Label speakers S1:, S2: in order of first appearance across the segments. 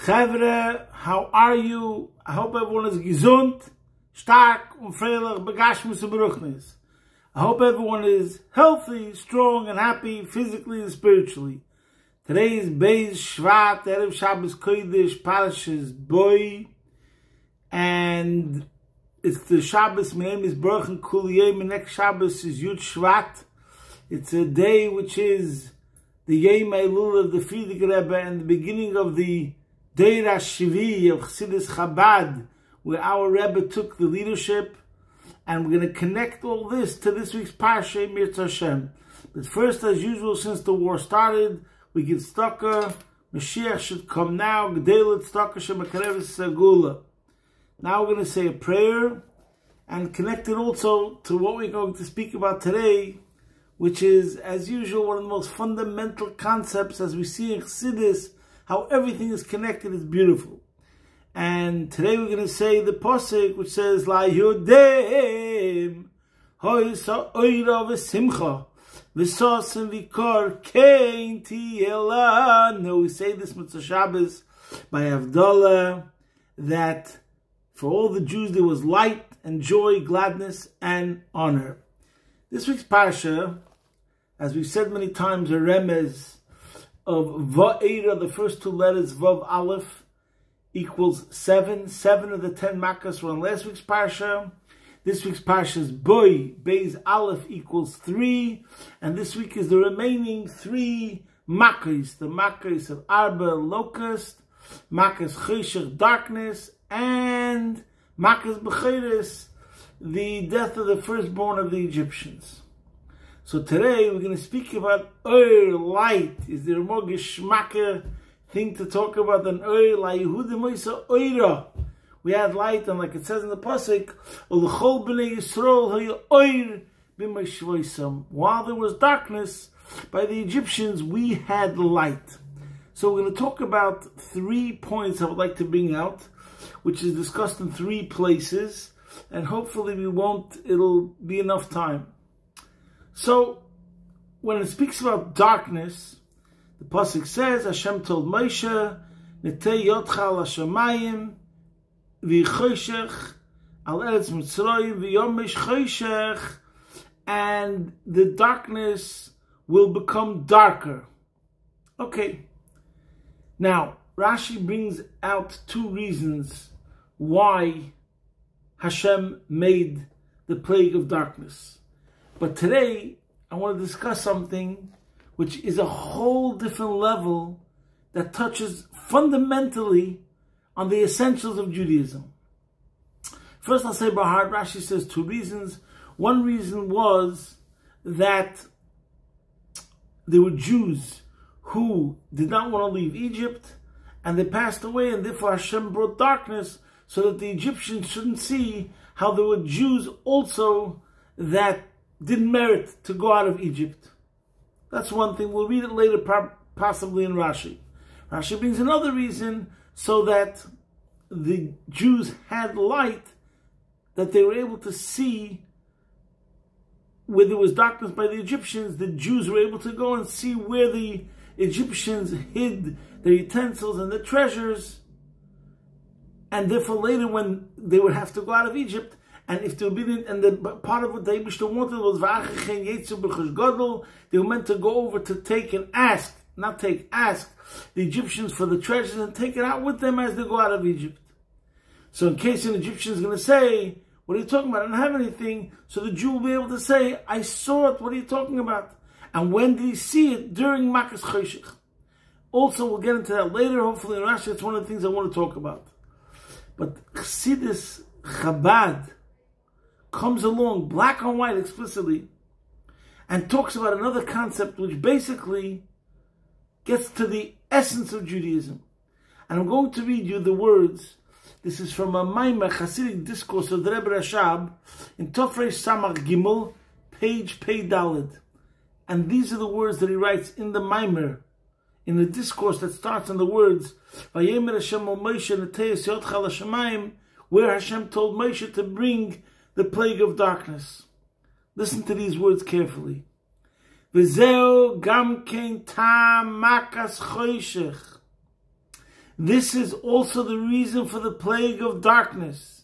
S1: Chavre, how are you? I hope everyone is gesund, stark und freilich, begashmus und beruchnis. I hope everyone is healthy, strong, and happy physically and spiritually. Today is Beis Shvat, Erev Shabbos Kodesh, Parshas Boy, and it's the Shabbos. My name is Baruch and Kuliyeh. My next Shabbos is Yud Shvat. It's a day which is the Yom Elul of the Frierdiker Rebbe and the beginning of the Deir HaShivi of Chassidus Chabad, where our Rebbe took the leadership. And we're going to connect all this to this week's Parsha, Mirz Hashem. But first, as usual, since the war started, we give tzedakah. Mashiach should come now. G'delet tzedakah shemakareves segula. Now we're going to say a prayer and connect it also to what we're going to speak about today, which is, as usual, one of the most fundamental concepts as we see in Chassidus, how everything is connected is beautiful. And today we're going to say the posuk which says La Yudem Hoy Sa Oira V'Simcha V'Sosim V'Kor Kein Tiela. No, we say this Mitzvah Shabbos by Havdalah, that for all the Jews there was light and joy, gladness and honor. This week's Parsha, as we've said many times, a remez of Va'era, the first two letters, Vav Aleph, equals 7. 7 of the 10 makas were on last week's Parsha. This week's Parsha is Boy, Beis Aleph equals 3. And this week is the remaining 3 makas. The makas of Arba, locust, makas Cheshach, darkness, and makas Becheres, the death of the firstborn of the Egyptians. So today we're going to speak about light. Is there a more geschmacker thing to talk about than la Yehuda Moisa oira? We had light, and like it says in the pasuk, L'chol b'nei Yisrael hayu oir b'mashvoisam. While there was darkness by the Egyptians, we had light. So we're going to talk about 3 points I would like to bring out, which is discussed in 3 places, and hopefully it'll be enough time. So when it speaks about darkness, the pasuk says, Hashem told Moshe, Netei yotcha al hashamayim v'choshech al eretz Mitzrayim v'yomesh choshech, and the darkness will become darker. Okay. Now, Rashi brings out 2 reasons why Hashem made the plague of darkness. But today, I want to discuss something which is a whole different level that touches fundamentally on the essentials of Judaism. First, I'll say by heart, Rashi says 2 reasons. One reason was that there were Jews who did not want to leave Egypt, and they passed away, and therefore Hashem brought darkness so that the Egyptians shouldn't see how there were Jews also that didn't merit to go out of Egypt. That's one thing. We'll read it later, possibly in Rashi. Rashi brings another reason, so that the Jews had light, that they were able to see where there was darkness by the Egyptians. The Jews were able to go and see where the Egyptians hid their utensils and their treasures, and therefore later when they would have to go out of Egypt, and if they were obedient, and the part of what the Eibishter wanted was they were meant to go over to take and ask the Egyptians for the treasures and take it out with them as they go out of Egypt. So in case an Egyptian is going to say, what are you talking about? I don't have anything. So the Jew will be able to say, I saw it. What are you talking about? And when did he see it? During Makas Cheshach. Also, we'll get into that later. Hopefully in Rashi, it's one of the things I want to talk about. But Chassidus Chabad comes along, black on white explicitly, and talks about another concept which basically gets to the essence of Judaism. And I'm going to read you the words. This is from a Maimer Hasidic discourse of the Rebbe Rashab in Tofrei Samach Gimel, page Pei Daled. And these are the words that he writes in the Maimer, in the discourse that starts in the words, Vayemer Hashem al Moshe Netei yotcha al hashamayim, where Hashem told Moshe to bring the plague of darkness. Listen to these words carefully. V'zeu gam kein tam makas choshech This is also the reason for the plague of darkness.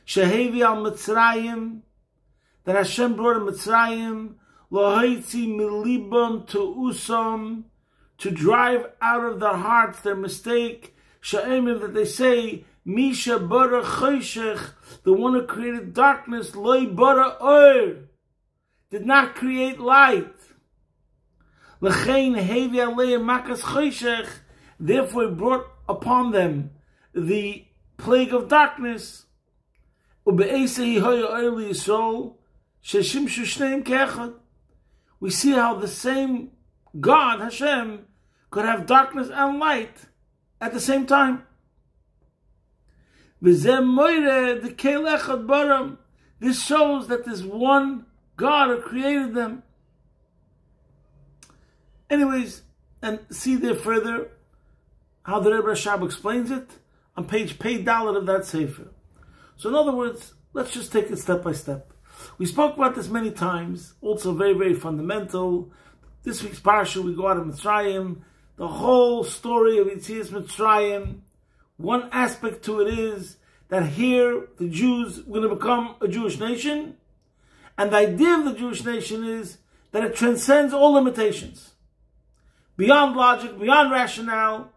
S1: Shehevi al Mitzrayim, that Hashem brought in Mitzrayim, Lohaitzi milibam to usam, to drive out of their hearts their mistake. She'emim, that they say, Misha bara choshech, the one who created darkness, Loi bara or, did not create light. L'chein hevi aleim makas choshech, therefore he brought upon them the plague of darkness. Ube'esei hoya oili yisrael, sheshimshu shneim ke'echad. We see how the same God, Hashem, could have darkness and light at the same time. This shows that there's one God who created them. Anyways, and see there further how the Rebbe Rashab explains it on page Pei Dalet of that Sefer. So in other words, let's just take it step by step. We spoke about this many times, also very, very fundamental. This week's Parsha, we go out of Mitzrayim, the whole story of Yetzias Mitzrayim. One aspect to it is that here the Jews are going to become a Jewish nation, and the idea of the Jewish nation is that it transcends all limitations. Beyond logic, beyond rationale,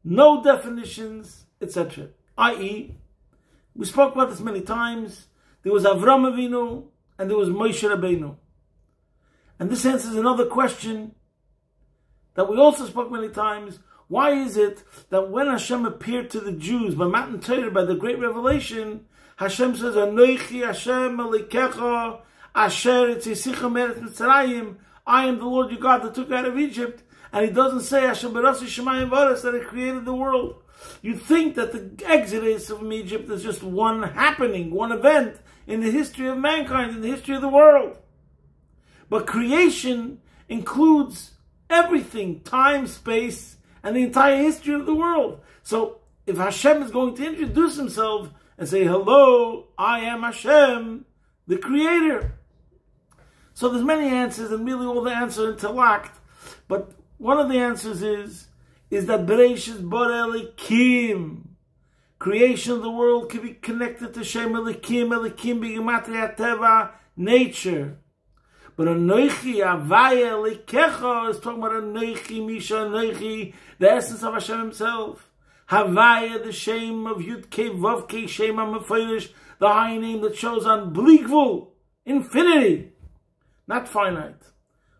S1: no definitions, etc. I.e., we spoke about this many times, there was Avram Avinu and there was Moshe Rabbeinu. And this answers another question that we also spoke many times. Why is it that when Hashem appeared to the Jews by Matan Torah, by the great revelation, Hashem says, Anoichi Hashem Elikecha Asher Etzisicha Meretz Mitzrayim, I am the Lord your God that took you out of Egypt. And he doesn't say Hashem Berasi Shemayim V'Aretz, that he created the world. You think that the exodus from Egypt is just one happening, one event in the history of mankind, in the history of the world. But creation includes everything, time, space, and the entire history of the world. So if Hashem is going to introduce himself and say, hello, I am Hashem, the creator. So there's many answers, and really all the answers are interlocked. But one of the answers is that Bereshis bara Elikim, creation of the world, can be connected to Shem Elikim, Elikim b'gematria teva, nature. But Anoichi Avaya Elikecha is talking about Anoichi Misha Anoichi, the essence of Hashem himself. Havaya, the shame of Yud Kei Vav Kei Shem HaMeforish, the high name that shows on Bleakvul, infinity, not finite.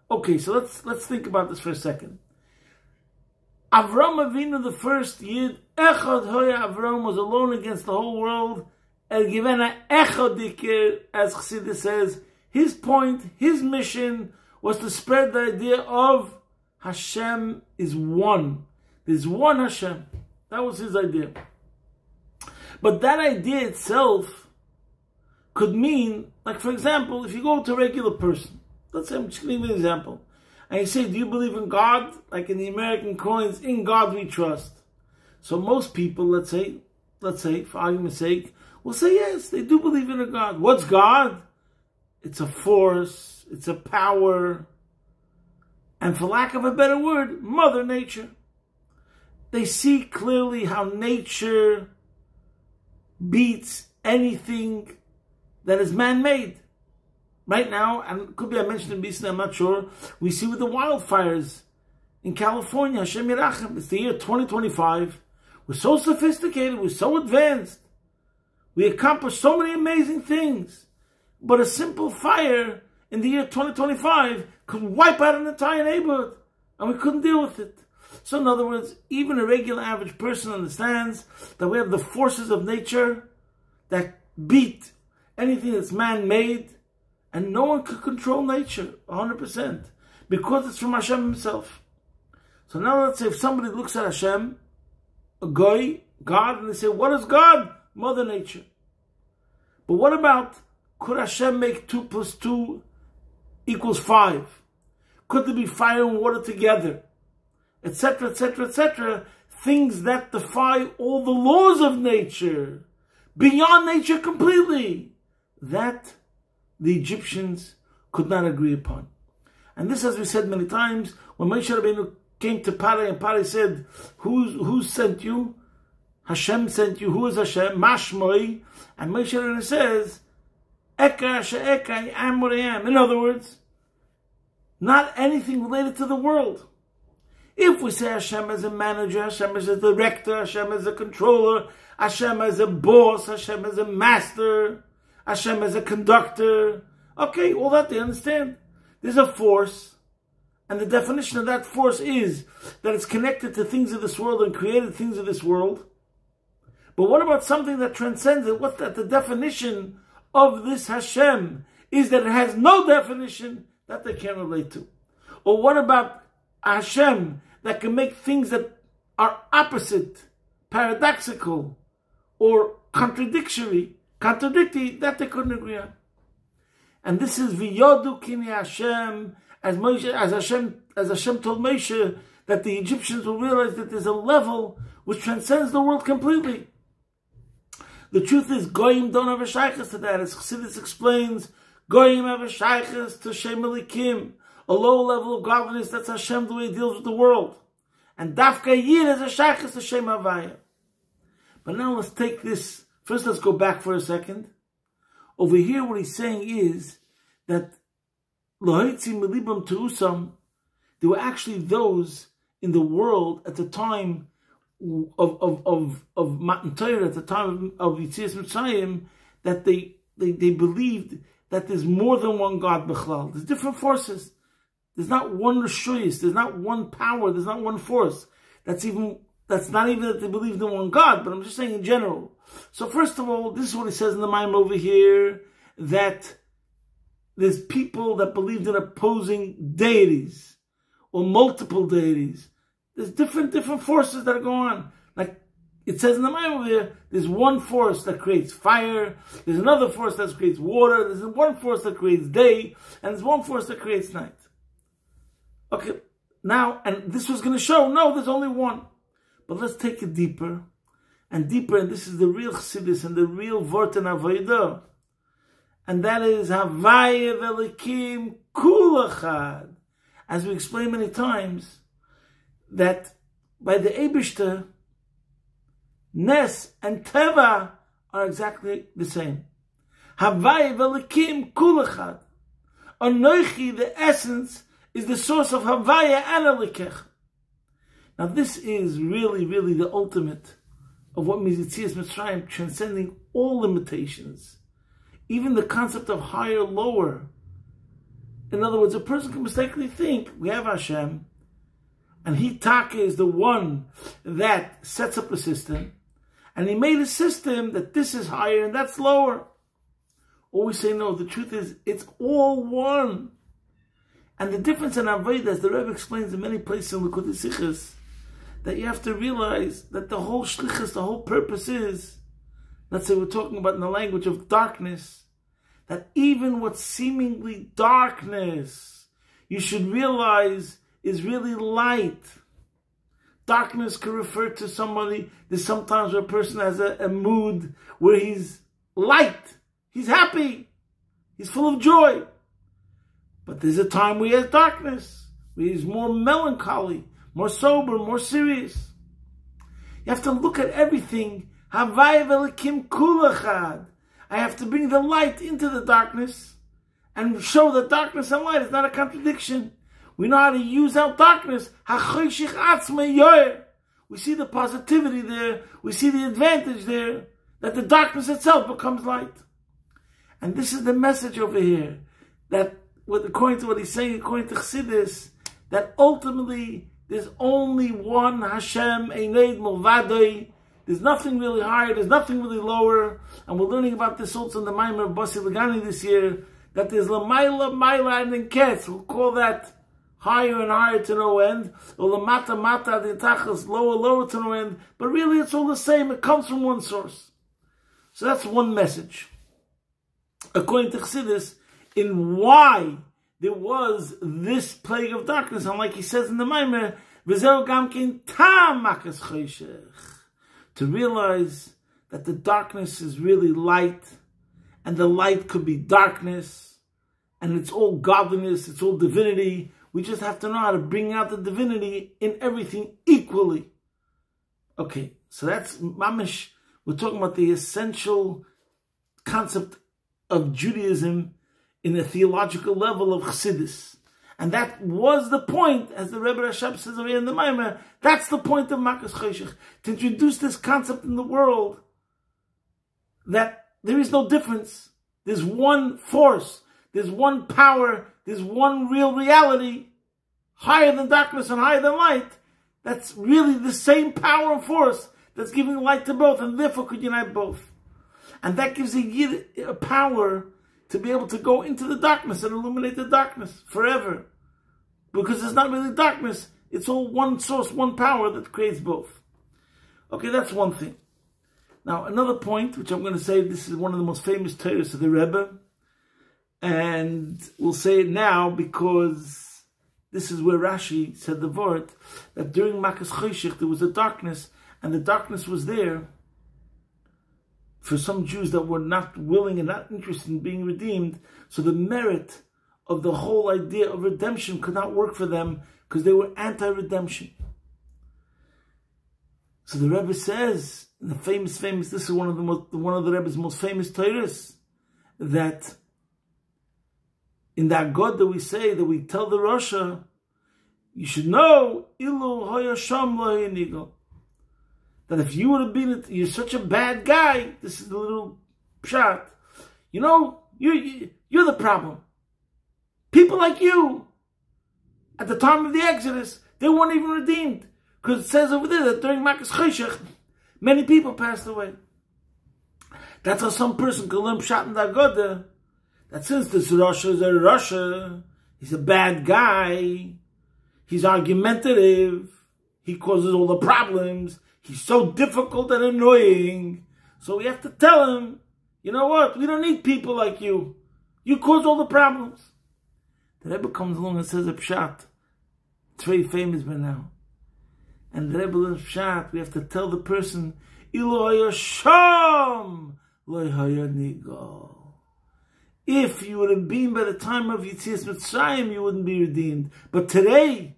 S1: Okay, so let's think about this for a second. Avram Avinu, the first Yid, Echad Hoya Avram, was alone against the whole world. El Givena Echad Dikir, as Chassidus says, his point, his mission was to spread the idea of Hashem is one. There's one Hashem. That was his idea. But that idea itself could mean, like for example, if you go to a regular person, let's say I'm just going to give you an example, and you say, do you believe in God? Like in the American coins, in God we trust. So most people, let's say, for argument's sake, will say yes, they do believe in a God. What's God? It's a force, it's a power, and for lack of a better word, Mother Nature. They see clearly how nature beats anything that is man-made. Right now, and could be I mentioned in BC, I'm not sure, we see with the wildfires in California, Hashem Yirachem, it's the year 2025. We're so sophisticated, we're so advanced. We accomplished so many amazing things. But a simple fire in the year 2025 could wipe out an entire neighborhood. And we couldn't deal with it. So in other words, even a regular average person understands that we have the forces of nature that beat anything that's man-made. And no one can control nature 100%. Because it's from Hashem himself. So now let's say if somebody looks at Hashem, a goy, God, and they say, what is God? Mother Nature. But what about, could Hashem make 2 + 2 = 5? Could there be fire and water together? Etc., etc., etc. Things that defy all the laws of nature. Beyond nature completely. That the Egyptians could not agree upon. And this, as we said many times, when Moshe Rabbeinu came to Pari and Pari said, who sent you? Hashem sent you. Who is Hashem? Mashmoi. And Moshe Rabbeinu says, Eka she'eka, I am what I am. In other words, not anything related to the world. If we say Hashem as a manager, Hashem as a director, Hashem as a controller, Hashem as a boss, Hashem as a master, Hashem as a conductor, okay, all that they understand. There's a force, and the definition of that force is that it's connected to things of this world and created things of this world. But what about something that transcends it? What's that? The definition of this Hashem is that it has no definition that they can't relate to. Or what about Hashem that can make things that are opposite, paradoxical, or contradictory that they couldn't agree on? And this is V'yodu kini Hashem, as Hashem told Moshe, that the Egyptians will realize that there's a level which transcends the world completely. The truth is, Goyim don't have a shaykhus to that. As Chassidus explains, Goyim have a shaykhus to Shem Elikim, a low level of godliness. That's Hashem, the way He deals with the world. And Dafka Yid has a shaykhus to Shem Havaya. But now let's take this. First, let's go back for a second. Over here, what he's saying is that Lohaitzi Melibam Terusam, there were actually those in the world at the time of Matan Torah, at the time of Yetzias Mitzrayim, that they believed that there's more than one God B'chlal. There's different forces. There's not one Rishuyas. There's not one power. There's not one force. That's not even that they believed in one God, but I'm just saying in general. So first of all, this is what he says in the Maim over here, that there's people that believed in opposing deities or multiple deities. There's different forces that are going on. Like it says in the Maim over here, there's one force that creates fire, there's another force that creates water, there's one force that creates day, and there's one force that creates night. Okay, now, and this was going to show, no, there's only one. But let's take it deeper, and this is the real Chassidus and the real Vort and Avodah. And that is Havaya Velikim Kulachad. As we explained many times, that by the Eibishter, Nes and Teva are exactly the same. Havaya Velikim Kulachad. Anoichi, the essence, is the source of Havaya and Elikech. Now this is really the ultimate of what means Yetzias Mitzrayim, transcending all limitations. Even the concept of higher, lower. In other words, a person can mistakenly think, we have Hashem, and He Taka is the one that sets up a system, and He made a system that this is higher and that's lower. Or we say, no, the truth is, it's all one. And the difference in Avodah, as the Rebbe explains in many places in Likutei Sichos, that you have to realize that the whole shlichus, the whole purpose is, let's say we're talking about in the language of darkness, that even what's seemingly darkness, you should realize is really light. Darkness can refer to somebody, there's sometimes where a person has a mood where he's light, he's happy, he's full of joy. But there's a time where he has darkness, where he's more melancholy, more sober, more serious. You have to look at everything. Havaya v'elikim kulachad. I have to bring the light into the darkness and show that darkness and light is not a contradiction. We know how to use out darkness. HaChoshech atzma yoyer. We see the positivity there. We see the advantage there, that the darkness itself becomes light. And this is the message over here, that according to what he's saying, according to Chassidus, that ultimately there's only one Hashem, Eined Mulvadoi. There's nothing really higher, there's nothing really lower. And we're learning about this also in the Maimon of Basi Lagani this year, that there's Lamaila, Maila, and then Ketz. We'll call that higher and higher to no end. Or Lamata, Mata, the Tachas, lower, lower to no end. But really it's all the same, it comes from one source. So that's one message. According to Chassidus, in why there was this plague of darkness, and like he says in the Maimer, to realize that the darkness is really light, and the light could be darkness, and it's all godliness, it's all divinity, We just have to know how to bring out the divinity in everything equally. Okay, so that's mamish. We're talking about the essential concept of Judaism in a theological level of Chassidus. And that was the point, as the Rebbe Rashab says over here in the Maimer, that's the point of Makas Choshech, to introduce this concept in the world that there is no difference. There's one force, there's one power, there's one real reality, higher than darkness and higher than light. That's really the same power and force that's giving light to both, and therefore could unite both. And that gives a Yid a power to be able to go into the darkness and illuminate the darkness forever. Because it's not really darkness, it's all one source, one power that creates both. Okay, that's one thing. Now, another point, which I'm going to say, this is one of the most famous Torahs of the Rebbe, and we'll say it now because this is where Rashi said the word, that during Makas Choshech there was a darkness, and the darkness was there for some Jews that were not willing and not interested in being redeemed. So the merit of the whole idea of redemption could not work for them because they were anti-redemption. So the Rebbe says, in the famous, this is one of the Rebbe's most famous Torahs, that in that God that we say, that we tell the Rasha, you should know, Ilu hoya sham lo nigal. That if you would have been, you're such a bad guy, this is the little shot, you know, you're the problem. People like you, at the time of the Exodus, they weren't even redeemed. Because it says over there that during Makas Choshech, many people passed away. That's how some person can learn Pshat in the Agoda, that since this Rasha is a Rasha, he's a bad guy, he's argumentative, he causes all the problems, he's so difficult and annoying. So we have to tell him, you know what, we don't need people like you. You cause all the problems. The Rebbe comes along and says a pshat. It's very famous by now. And the Rebbe learns pshat. We have to tell the person, Ilo hayasham, lo hayanigal. If you would have been by the time of Yetzias Mitzrayim, you wouldn't be redeemed. But today,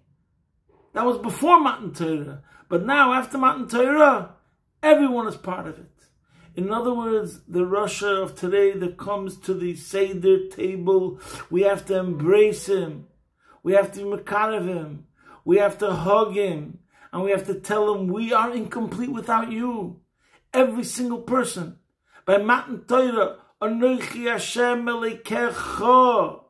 S1: that was before Matan Torah. But now, after Matan Torah, everyone is part of it. In other words, the Rasha of today that comes to the Seder table, we have to embrace him. We have to mekarev him. We have to hug him. And we have to tell him, we are incomplete without you. Every single person. By Matan Torah, Anochi Hashem Elokecha.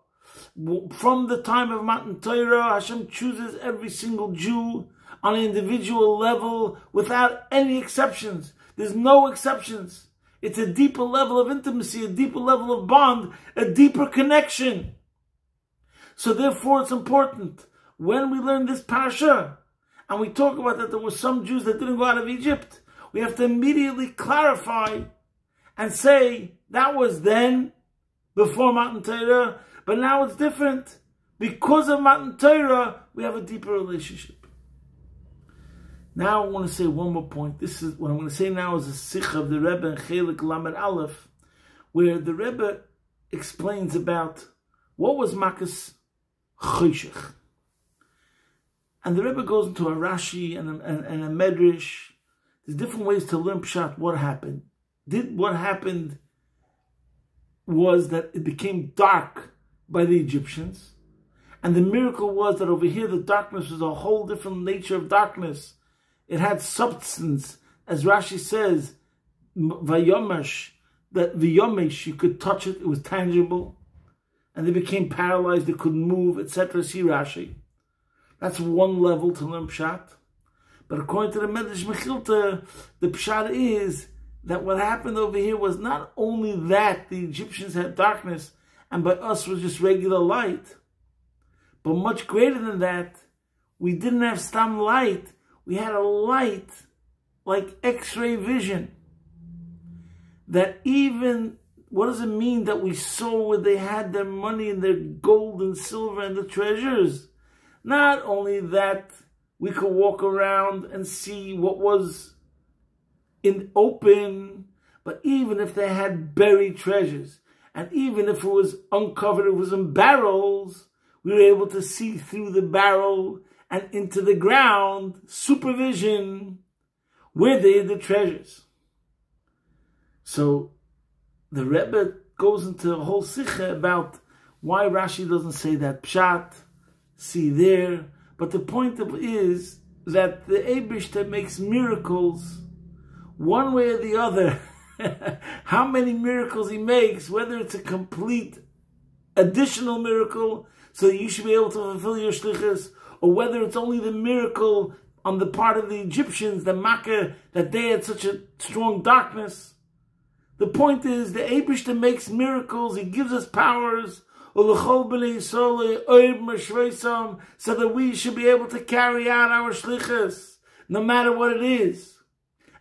S1: From the time of Matan Torah, Hashem chooses every single Jew on an individual level without any exceptions. There's no exceptions. It's a deeper level of intimacy, a deeper level of bond, a deeper connection. So therefore it's important, when we learn this Parsha, and we talk about that there were some Jews that didn't go out of Egypt, we have to immediately clarify and say, that was then, before Matan Torah, but now it's different. Because of Matan Torah, we have a deeper relationship. Now I want to say one more point. This is what I'm going to say now is a sikh of the Rebbe in Chelik Lamed Aleph, where the Rebbe explains about what was Makas Choshech. And the Rebbe goes into a Rashi and a Medrash. There's different ways to learn Pshat what happened. What happened was that it became dark by the Egyptians. And the miracle was that over here the darkness was a whole different nature of darkness. It had substance, as Rashi says, vayomash, that v'yomesh, you could touch it, it was tangible, and they became paralyzed, they couldn't move, etc. See Rashi. That's one level to learn Pshat. But according to the Medrash Mechilta, the Pshat is that what happened over here was not only that the Egyptians had darkness, and by us was just regular light, but much greater than that, we didn't have stam light. We had a light like X-ray vision. That even, what does it mean that we saw where they had their money and their gold and silver and the treasures? Not only that, we could walk around and see what was in open, but even if they had buried treasures, and even if it was uncovered, it was in barrels, we were able to see through the barrel and into the ground, supervision, where they hid the treasures. So the Rebbe goes into a whole sikha about why Rashi doesn't say that pshat, see there. But the point is that the Eibishter makes miracles one way or the other. How many miracles he makes, whether it's a complete additional miracle so that you should be able to fulfill your shlichus, or whether it's only the miracle on the part of the Egyptians, the Makkah, that they had such a strong darkness. The point is, the Eibishter makes miracles, he gives us powers, so that we should be able to carry out our shlichus, no matter what it is.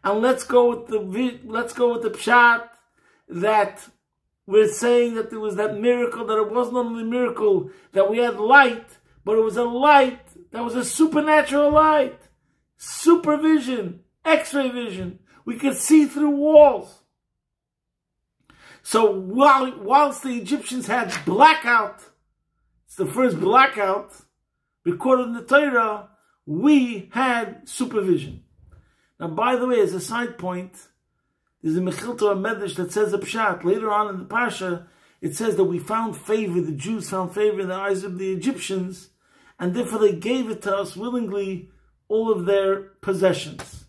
S1: And let's go with the pshat that we're saying that there was that miracle, that it wasn't only a miracle that we had light, but it was a light that was a supernatural light, supervision, X-ray vision. We could see through walls. So whilst the Egyptians had blackout, it's the first blackout recorded in the Torah, we had supervision. Now, by the way, as a side point, there's a Mechilta or Medrash that says a pshat. Later on in the Parsha, it says that we found favor, the Jews found favor in the eyes of the Egyptians, and therefore they gave it to us willingly, all of their possessions.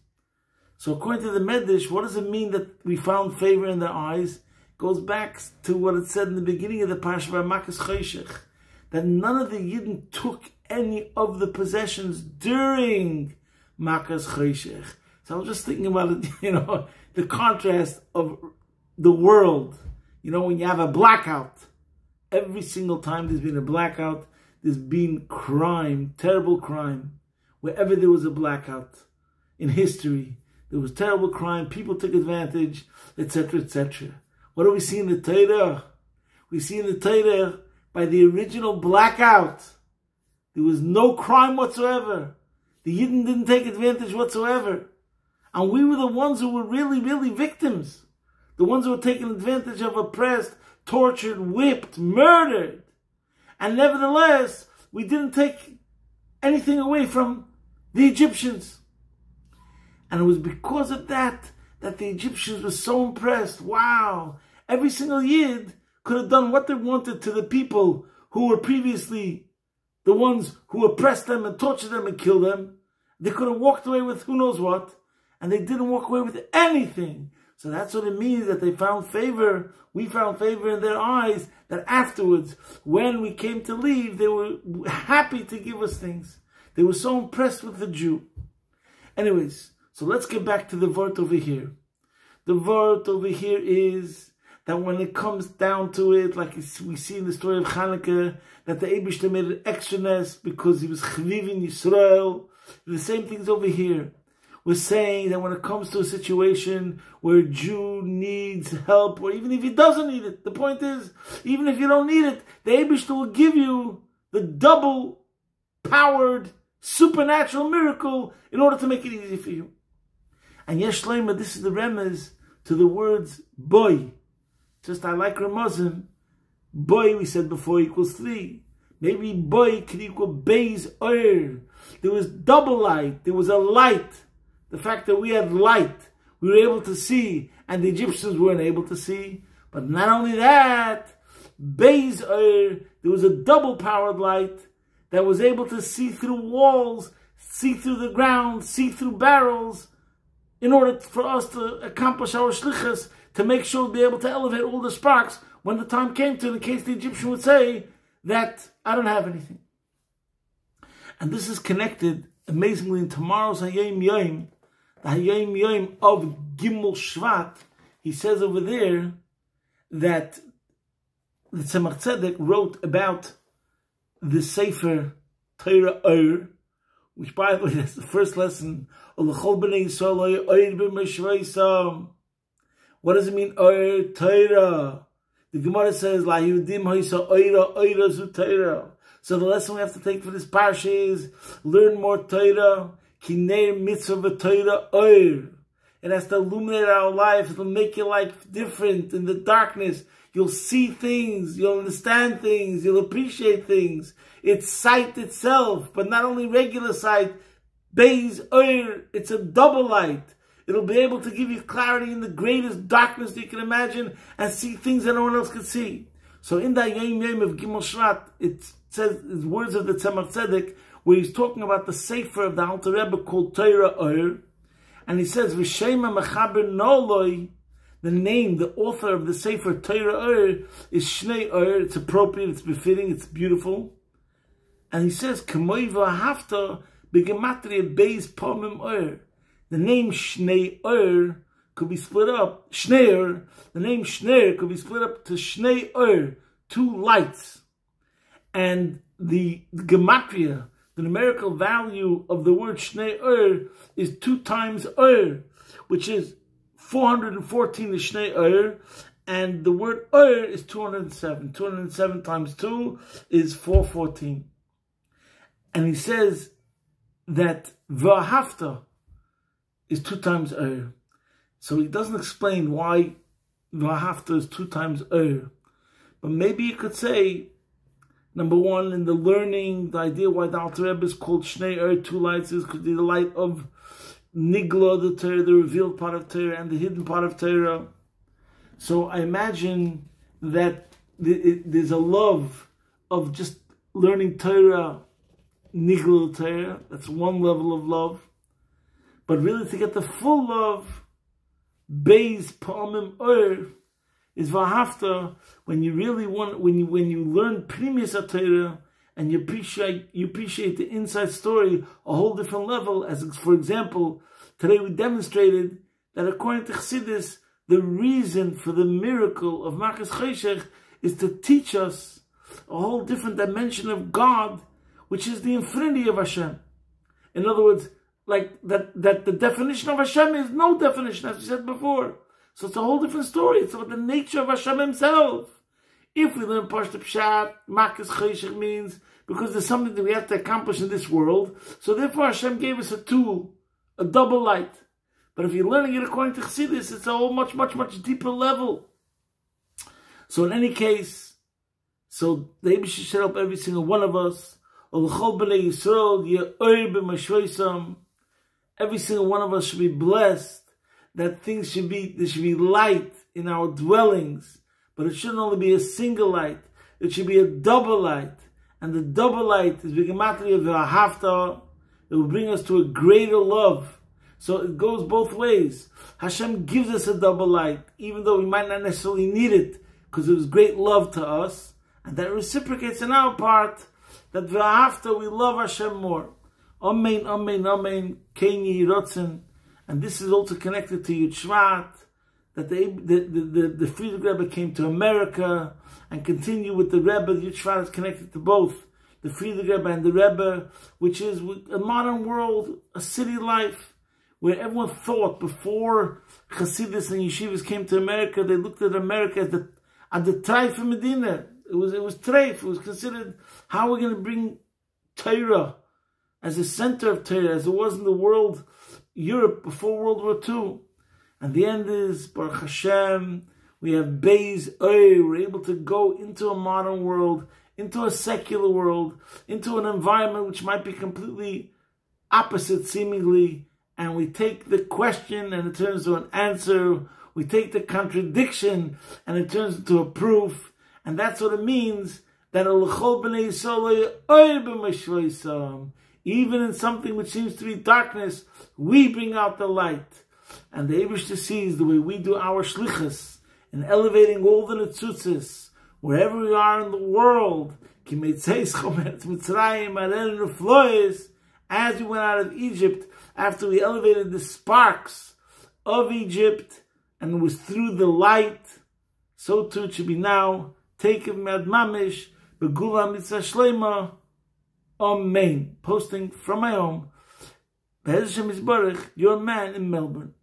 S1: So according to the Medrash, what does it mean that we found favor in their eyes? It goes back to what it said in the beginning of the Parsha by Makas Choshech, that none of the Yidden took any of the possessions during Makas Choshech. So I was just thinking about it, the contrast of the world. When you have a blackout, every single time there's been a blackout, there's been crime, terrible crime. Wherever there was a blackout in history, there was terrible crime, people took advantage, etc., etc. What do we see in the Torah? We see in the Torah, by the original blackout, there was no crime whatsoever. The Yidden didn't take advantage whatsoever. And we were the ones who were really, really victims. The ones who were taken advantage of, oppressed, tortured, whipped, murdered. And nevertheless, we didn't take anything away from the Egyptians. And it was because of that the Egyptians were so impressed. Wow! Every single Yid could have done what they wanted to the people who were previously the ones who oppressed them and tortured them and killed them. They could have walked away with who knows what. And they didn't walk away with anything. So that's what it means that they found favor. We found favor in their eyes, that afterwards, when we came to leave, they were happy to give us things. They were so impressed with the Jew. Anyways, so let's get back to the vort over here. The vort over here is that when it comes down to it, like we see in the story of Chanukah, that the Eibishter made an extraness because he was Chviv in Yisrael. The same thing's over here. We're saying that when it comes to a situation where a Jew needs help, or even if he doesn't need it, the point is, even if you don't need it, the Eibishter will give you the double-powered, supernatural miracle in order to make it easy for you. And Yesh Shleima, this is the remez to the words boy. Just I like Ramazim. Boy, we said before, equals 3. Maybe boy could equal Beis Oir. There was double light. There was a light. The fact that we had light, we were able to see, and the Egyptians weren't able to see. But not only that, Beis Oir, there was a double-powered light that was able to see through walls, see through the ground, see through barrels, in order for us to accomplish our shlichus, to make sure we'll be able to elevate all the sparks when the time came to, in case the Egyptian would say that I don't have anything. And this is connected, amazingly, in tomorrow's Hayom Yom, the Hayom Yom of Gimel Shvat. He says over there that the Tzemach Tzedek wrote about the Sefer Torah Oir, which, by the way, that's the first lesson. What does it mean, Oir Torah? The Gemara says, La Yehudim Hoisa Oira Oira Zu Torah. So the lesson we have to take for this parsha is, learn more Torah. Kinei mitzvah Torah Oir. It has to illuminate our life. It will make your life different in the darkness. You'll see things, you'll understand things, you'll appreciate things. It's sight itself, but not only regular sight, Beis Oir, it's a double light. It'll be able to give you clarity in the greatest darkness you can imagine and see things that no one else can see. So in that Yom Yom of Gimel Shvat, it says, it's words of the Tzemach Tzedek, where he's talking about the Sefer of the Alter Rebbe called Torah Oir. And he says, V'shema mechaber noloi, the name, the author of the Sefer Torah Oir is Shnei Oir. It's appropriate, it's befitting, it's beautiful. And he says, K'moi v'ahavta b'gematria beis pomim Oir. The name Shnei Oir could be split up, Shneir, the name Shneir could be split up to Shnei Oir, 2 lights. And the gematria, the numerical value of the word Shnei Oir is 2 times Oir, which is 414 is Shnei Oir, and the word Oir is 207. 207 times 2 is 414. And he says that V'ahavta is 2 times Oir. So he doesn't explain why V'ahavta is 2 times Oir. But maybe you could say, number one, in the learning, the idea why the Alter Rebbe is called Shnei Oir, 2 lights, is because the light of Nigla, the Torah, the revealed part of Torah, and the hidden part of Torah. So I imagine that there's a love of just learning Torah, Nigla Torah. That's one level of love. But really to get the full love, Beis Pomim Oir, is V'ahavta, when you really want, when you learn Pnimius HaTorah, and you appreciate the inside story a whole different level. As for example, today we demonstrated that according to Chassidus, the reason for the miracle of Machas Cheshech is to teach us a whole different dimension of God, which is the infinity of Hashem. In other words, like that the definition of Hashem is no definition, as we said before. So it's a whole different story. It's about the nature of Hashem himself. If we learn Parshas Pshat, Machas Cheshech means because there's something that we have to accomplish in this world. So therefore Hashem gave us a tool, a double light. But if you're learning it according to Chassidus, it's a whole much deeper level. So in any case, so the Rebbe should help every single one of us. Every single one of us should be blessed that there should be light in our dwellings. But it shouldn't only be a single light. It should be a double light. And the double light is B'gematria V'ahavta. It will bring us to a greater love. So it goes both ways. Hashem gives us a double light, even though we might not necessarily need it, because it was great love to us. And that reciprocates in our part, that V'ahavta, we love Hashem more. Amen, amen, amen. Kein Yehi Ratzon. And this is also connected to Yud Shvat, that the Frierdiker Rebbe came to America and continue with the Rebbe. Yud Shvat is connected to both the Frierdiker Rebbe and the Rebbe, which is a modern world, a city life, where everyone thought before Chassidus and Yeshivas came to America, they looked at America as the Treif of Medina. It was Treif. It was considered, how we're going to bring Torah as a center of Torah, as it was in the world, Europe, before World War II. And the end is, Baruch Hashem, we have Beis Oir. We're able to go into a modern world, into a secular world, into an environment which might be completely opposite seemingly, and we take the question and it turns into an answer. We take the contradiction and it turns into a proof. And that's what it means, that even in something which seems to be darkness, we bring out the light. And the Eibishter sees the way we do our shlichus in elevating all the netzutzis, wherever we are in the world, as we went out of Egypt, after we elevated the sparks of Egypt, and it was through the light, so too it should be now. Take of Mad Mamish, Begula Mitzvah Shlema, Amen. Posting from my home, Be'ez Hashem Yisbarach, your man in Melbourne.